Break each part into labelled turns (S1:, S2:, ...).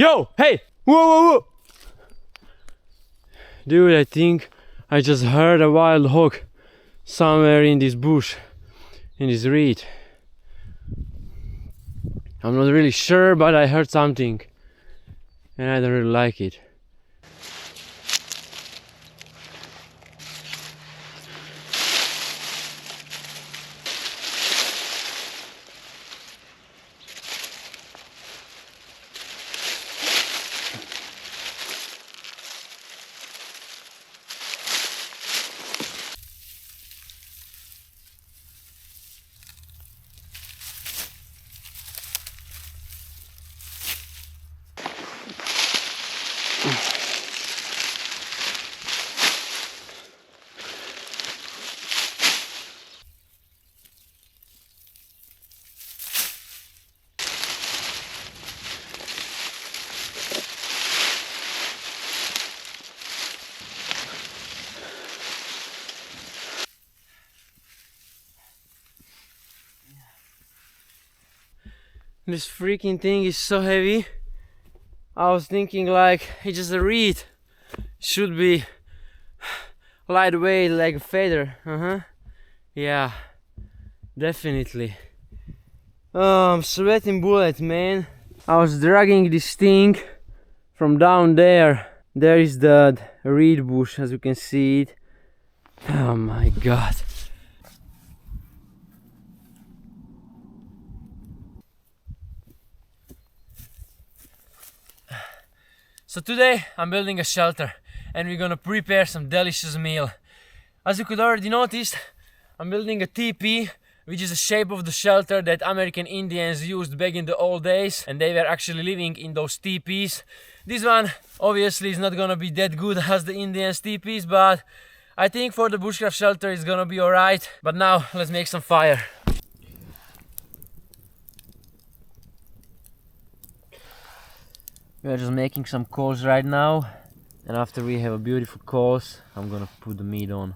S1: Yo, hey! Whoa, whoa, whoa! Dude, I think I just heard a wild hog somewhere in this bush, in this reed. I'm not really sure, but I heard something and I don't really like it. This freaking thing is so heavy. I was thinking like it's just a reed. Should be lightweight like a feather. Yeah, definitely. Oh, I'm sweating bullets, man. I was dragging this thing from down there. There is the reed bush, as you can see it. Oh my god. So today I'm building a shelter and we're gonna prepare some delicious meal. As you could already notice, I'm building a teepee, which is the shape of the shelter that American Indians used back in the old days, and they were actually living in those teepees. This one obviously is not gonna be that good as the Indians teepees, but I think for the bushcraft shelter it's gonna be alright. But now let's make some fire. We are just making some coals right now, and after we have a beautiful coals, I'm gonna put the meat on.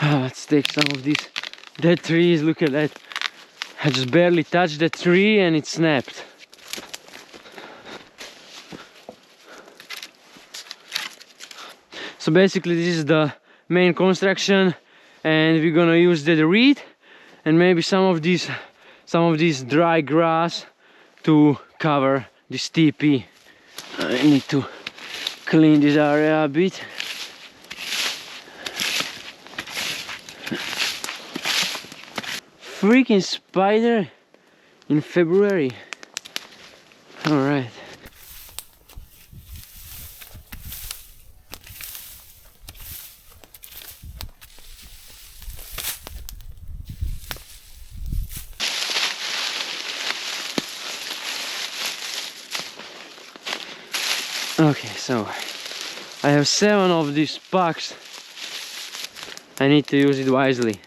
S1: Let's take some of these dead trees. Look at that. I just barely touched the tree and it snapped. So basically this is the main construction, and we're gonna use the reed and maybe some of this dry grass to cover this teepee. I need to clean this area a bit. Freaking spider in February. All right. Okay, so I have 7 of these pucks. I need to use it wisely.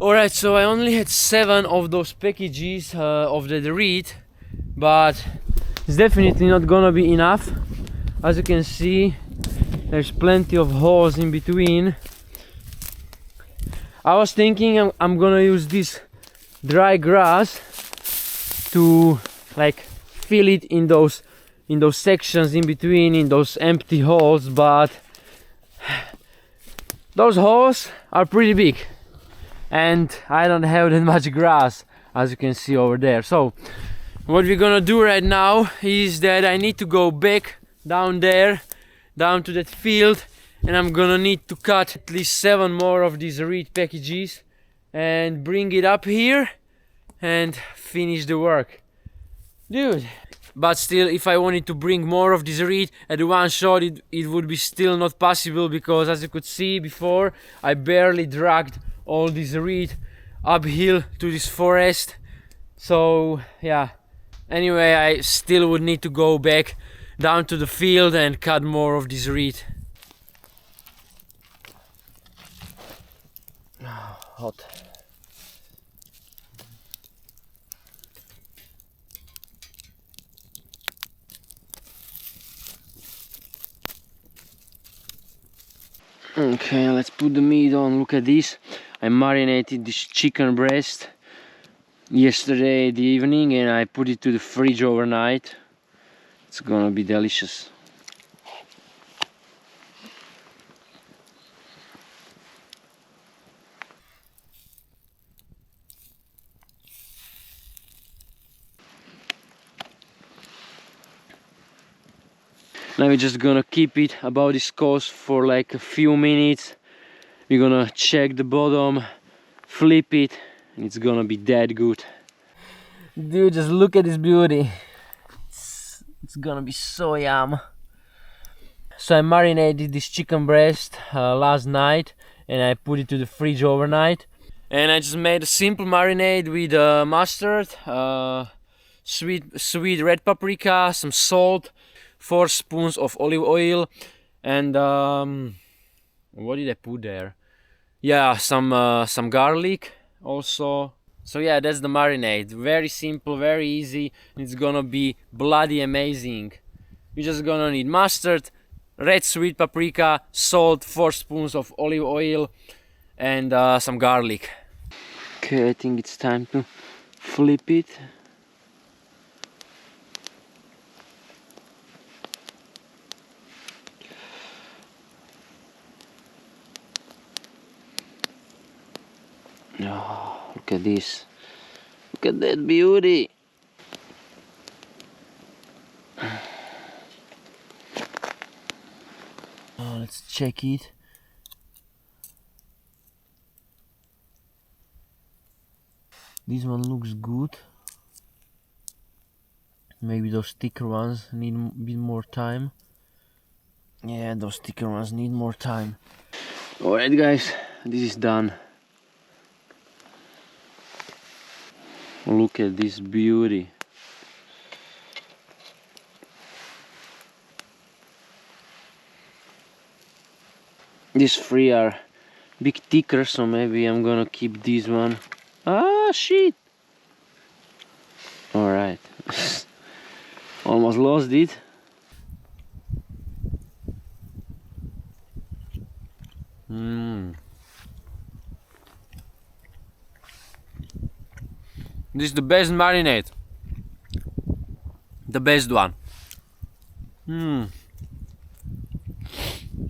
S1: Alright, so I only had 7 of those packages of the reed, but it's definitely not gonna be enough. As you can see, there's plenty of holes in between. I was thinking I'm gonna use this dry grass to like fill it in those sections in between, in those empty holes, but those holes are pretty big and I don't have that much grass, as you can see over there. So what we're gonna do right now is that I need to go back down there, down to that field, and I'm gonna need to cut at least 7 more of these reed packages and bring it up here and finish the work. Dude, but still, if I wanted to bring more of this reed at one shot, it would be still not possible, because as you could see before, I barely dragged all this reed uphill to this forest. So yeah, anyway, I still would need to go back down to the field and cut more of this reed. Hot. Okay, let's put the meat on. Look at this. I marinated this chicken breast yesterday the evening and I put it to the fridge overnight. It's gonna be delicious. Now we're just gonna keep it about this coast for like a few minutes. We're gonna check the bottom, flip it, and it's gonna be that good. Dude, just look at this beauty. It's gonna be so yum. So I marinated this chicken breast last night and I put it to the fridge overnight. And I just made a simple marinade with mustard, sweet red paprika, some salt, 4 spoons of olive oil, and what did I put there? Yeah, some garlic also. So yeah, that's the marinade. Very simple, very easy, and it's gonna be bloody amazing. You're just gonna need mustard, red sweet paprika, salt, 4 spoons of olive oil, and some garlic. Okay, I think it's time to flip it. Oh, look at this. Look at that beauty. Oh, let's check it. This one looks good. Maybe those thicker ones need a bit more time. Yeah, those thicker ones need more time. Alright guys, this is done. Look at this beauty. These 3 are big thicker, so maybe I'm gonna keep this one. Ah, shit! Alright. Almost lost it. This is the best marinade. The best one.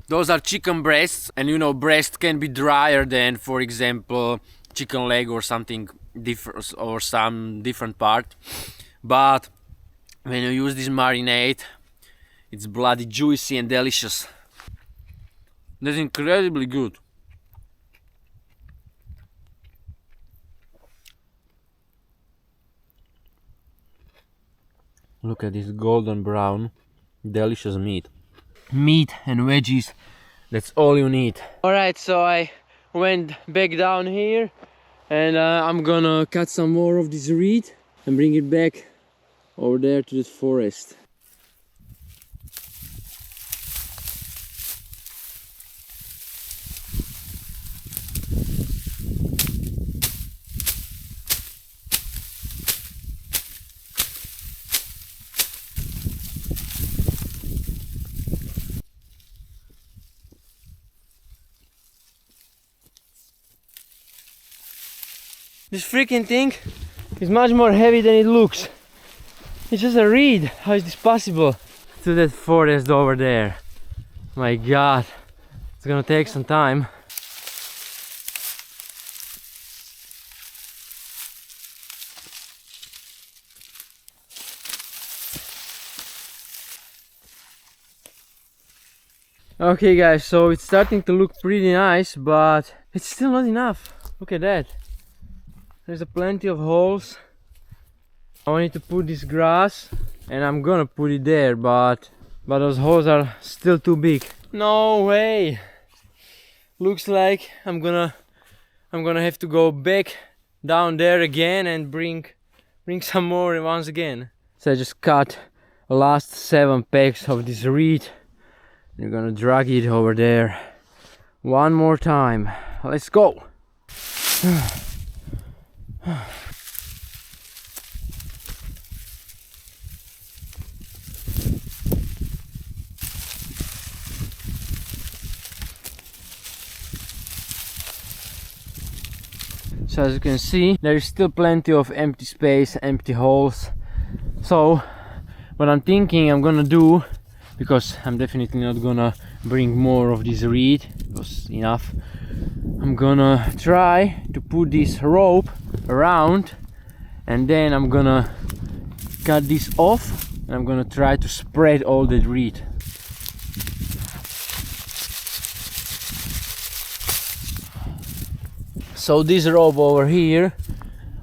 S1: Those are chicken breasts, and you know, breast can be drier than, for example, chicken leg or something different, or some different part. But when you use this marinade, it's bloody juicy and delicious. That's incredibly good. Look at this golden brown, delicious meat. Meat and veggies, that's all you need. Alright, so I went back down here and I'm gonna cut some more of this reed and bring it back over there to the forest. This freaking thing is much more heavy than it looks. It's just a reed. How is this possible? To that forest over there. My god, it's gonna take some time. Okay guys, so it's starting to look pretty nice, but it's still not enough. Look at that. There's plenty of holes. I need to put this grass and I'm gonna put it there, but those holes are still too big. No way! Looks like I'm gonna have to go back down there again and bring some more once again. So I just cut the last 7 packs of this reed. We're gonna drag it over there one more time. Let's go! So as you can see, there is still plenty of empty space, empty holes. So what I'm thinking I'm gonna do, because I'm definitely not gonna bring more of this reed, it was enough, I'm gonna try to put this rope around, and then I'm gonna cut this off, and I'm gonna try to spread all that reed. So this rope over here,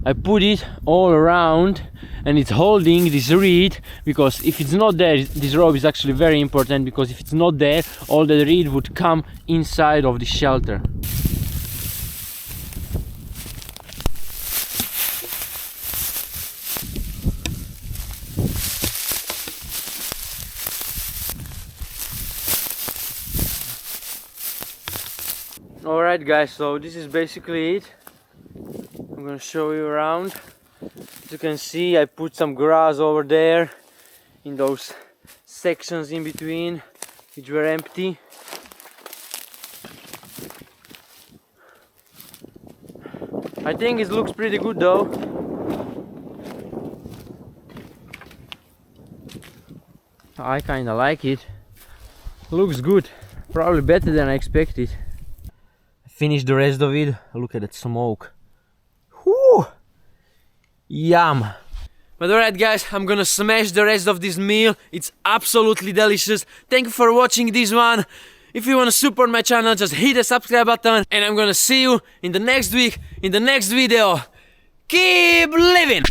S1: I put it all around, and it's holding this reed, because if it's not there, this rope is actually very important, because if it's not there, all the reed would come inside of the shelter. Alright guys, so this is basically it. I'm gonna show you around. As you can see, I put some grass over there in those sections in between which were empty. I think it looks pretty good though. I kinda like it. Looks good. Probably better than I expected. Finish the rest of it. Look at that smoke. Whoo! Yum! But alright guys, I'm gonna smash the rest of this meal. It's absolutely delicious. Thank you for watching this one. If you wanna support my channel, just hit the subscribe button, and I'm gonna see you in the next week, in the next video. Keep living!